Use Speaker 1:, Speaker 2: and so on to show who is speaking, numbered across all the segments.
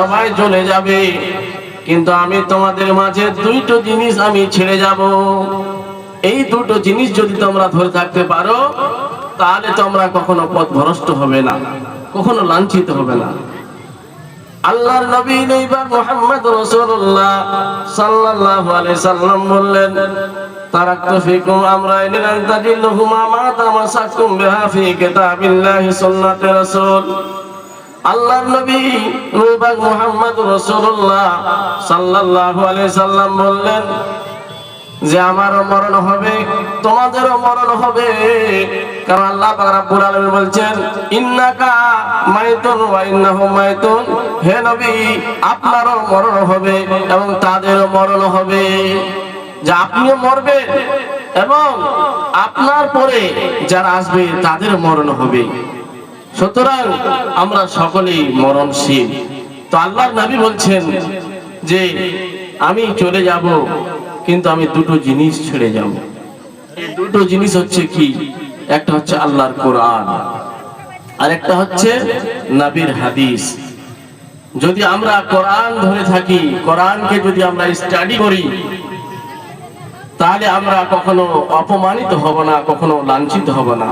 Speaker 1: সবাই চলে যাবে, কিন্তু আমি তোমাদের মাঝে দুটো জিনিস আমি ছেড়ে যাব। এই দুটো জিনিস যদি তোমরা ধরে থাকতে পারো, তাহলে তোমরা কখনো পথভ্রষ্ট হবে না, কখনো লাঞ্ছিত হবে না। আল্লাহর নবী নবী মুহাম্মদ রাসূলুল্লাহ সাল্লাল্লাহু আলাইহি সাল্লাম বললেন, তারাকতু ফিকুম আমরাইন লান তাদিল্লুহুমা মা তামাসাকতুম বিহা ফি কিতাবিল্লাহি সুন্নাতি রাসূল। আল্লাহর নবী নবী মুহাম্মদ রাসূলুল্লাহ সাল্লাল্লাহু আলাইহি সাল্লাম বললেন যে আমারও মরণ হবে, তোমাদেরও মরণ হবে। কারণ আল্লাহ পাক রব্বুল আলামিন বলছেন, ইন্নাকা মাইতুন ওয়া ইন্নাহুম মাইতুন। হে নবী, আপনারও মরণ হবে এবং তাদেরও মরণ হবে। যে আপনিও মরবেন এবং আপনার পরে যারা আসবে তাদের মরণ হবে। সুতরাং আমরা সকলেই মরণশীল। তো আল্লাহর নবী বলছেন যে আমি চলে যাব, কিন্তু আমি দুটো জিনিস ছেড়ে যাব। এই দুটো জিনিস হচ্ছে কি? একটা হচ্ছে আল্লাহর কোরআন, আর একটা হচ্ছে নবীর হাদিস। যদি আমরা কোরআন ধরে থাকি, কোরআনকে যদি আমরা স্টাডি করি, তাহলে আমরা কখনো অপমানিত হব না, কখনো লাঞ্ছিত হব না।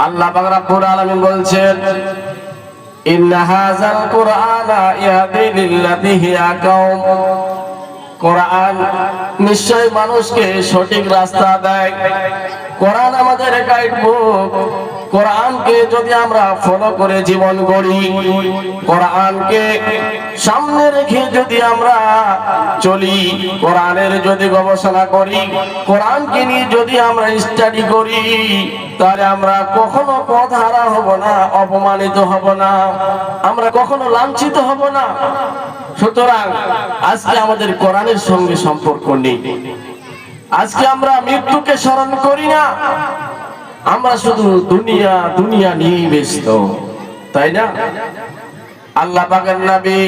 Speaker 1: আল্লাহ পাক রব্বুল আলামিন বলছেন, ইন্না হাযাল কুরআনা ইয়াহদি লিল্লাতী হিয়া আকওয়াম। কোরআন নিশ্চয় মানুষকে সঠিক রাস্তা দেয়। কোরআন আমাদের গাইড বুক। কোরআনকে যদি আমরা ফলো করে জীবন গড়ি, কোরআনকে সামনে রেখে যদি আমরা চলি, কোরআনের যদি গবেষণা করি, কোরআনকে নিয়ে যদি আমরা স্টাডি করি, তাহলে আমরা কখনো পথ হারা হব না, অপমানিত হব না, আমরা কখনো লাঞ্ছিত হব না। সুতরাং আজকে আমাদের কোরআনের সঙ্গে সম্পর্ক নেই। আজকে আমরা মৃত্যুকে স্মরণ করি না, আমরা শুধু দুনিয়া দুনিয়া নিয়ে ব্যস্ত, তাই না? আল্লাহ পাকের নবী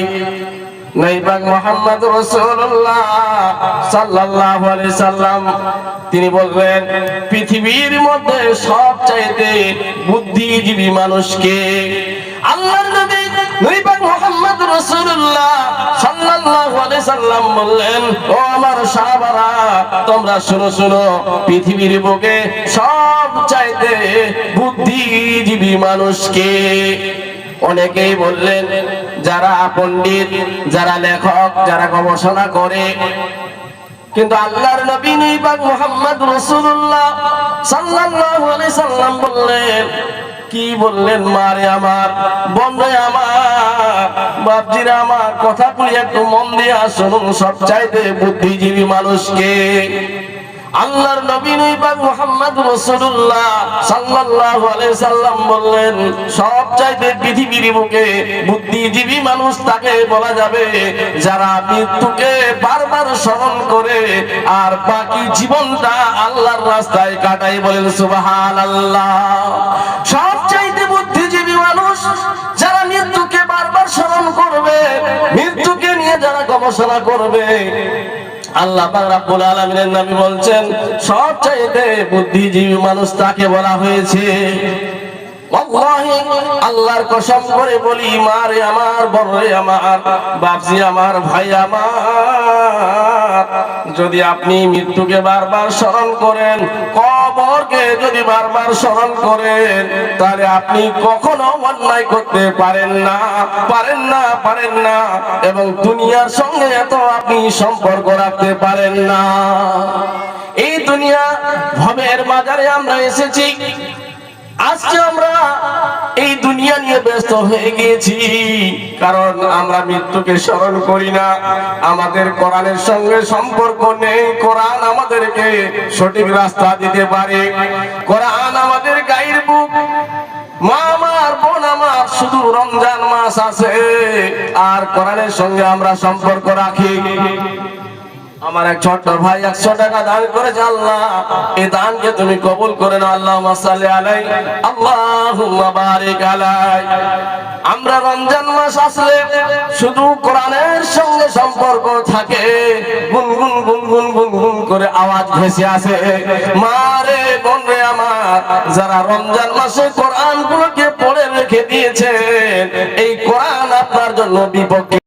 Speaker 1: নবী পাক মুহাম্মদ রাসূলুল্লাহ সাল্লাল্লাহু আলাইহি সাল্লাম তিনি বললেন, পৃথিবীর মধ্যে সবচাইতে বুদ্ধিজীবী মানুষকে। আল্লাহর নবী নবী পাক মুহাম্মদ রাসূলুল্লাহ সাল্লাল্লাহু আলাইহি সাল্লাম বললেন, ও আমার সাহাবারা, তোমরা শুনো শুনো, পৃথিবীর বুকে সবচাইতে বুদ্ধিজীবী মানুষকে। অনেকেই বললেন যারা পণ্ডিত, যারা লেখক, যারা গবেষণা করে। কিন্তু আল্লাহর নবী নবী পাক মুহাম্মদ রাসূলুল্লাহ সাল্লাল্লাহু আলাইহি সাল্লাম বললেন, কি বললেন? মারে আমার, বন্ধে আমার, বাপজিরা আমার, কথাগুলি একটু মন দিয়ে শুনুন। সবচাইতে বুদ্ধিজীবী মানুষকে আল্লাহর নবী নবী পাক মুহাম্মদ রাসূলুল্লাহ সাল্লাল্লাহু আলাইহি সাল্লাম বললেন, সবচাইতে পৃথিবীর বুকে বুদ্ধিজীবী মানুষ তাকে বলা যাবে যারা মৃত্যুকে বারবার স্মরণ করে আর বাকি জীবনটা আল্লাহর রাস্তায় কাটায়। বলেন সুবহানাল্লাহ। সবচাইতে বুদ্ধিজীবী মানুষ যারা মৃত্যুকে বারবার স্মরণ করবে, মৃত্যুকে নিয়ে যারা গবেষণা করবে। আল্লাহ পাক রব্বুল আলামিনের নবী বলছেন, সবচাইতে বুদ্ধিজীবী মানুষ তাকে বলা হয়েছে। ওয়াল্লাহি আল্লাহর কসম করে বলি, মারে আমার, বড়রে আমার, বাপজি আমার, ভাই আমার, যদি আপনি মৃত্যুকে বারবার স্মরণ করেন, কবরকে যদি বারবার স্মরণ করেন, তাহলে আপনি কখনো অন্যায় করতে পারেন না, পারেন না, পারেন না, এবং দুনিয়ার সঙ্গে এত আপনি সম্পর্ক রাখতে পারেন না। এই দুনিয়া ভবের বাজারে আমরা এসেছি। আজকে আমরা এই দুনিয়া নিয়ে ব্যস্ত হয়ে গিয়েছি, কারণ আমরা মৃত্যুকে স্মরণ করি না। আমাদের কোরআনের সঙ্গে সম্পর্ক নেই। কোরআন আমাদেরকে সঠিক রাস্তা দিতে পারে। কোরআন আমাদের গায়ের বুক। মা আমার, বোন আমার, শুধু রমজান মাস আছে আর কোরআনের সঙ্গে আমরা সম্পর্ক রাখি। আমার এক ছোট ভাই 100 টাকা দান করেছে। আল্লাহ এই দানকে তুমি কবুল করে নাও। আল্লাহুম্মা সাল্লি আলাইহি, আল্লাহুম্মা বারিক আলাইহি। আমরা রমজান মাস আসলে শুধু কোরআনের সঙ্গে সম্পর্ক থাকে, গুনগুন গুনগুন গুনগুন করে আওয়াজ ভেসে আসে। মারে বোন রে আমার, যারা রমজান মাসে কোরআনগুলোকে পড়ে রেখে দিয়েছেন, এই কোরআন আপনার জন্য বিপক্ষে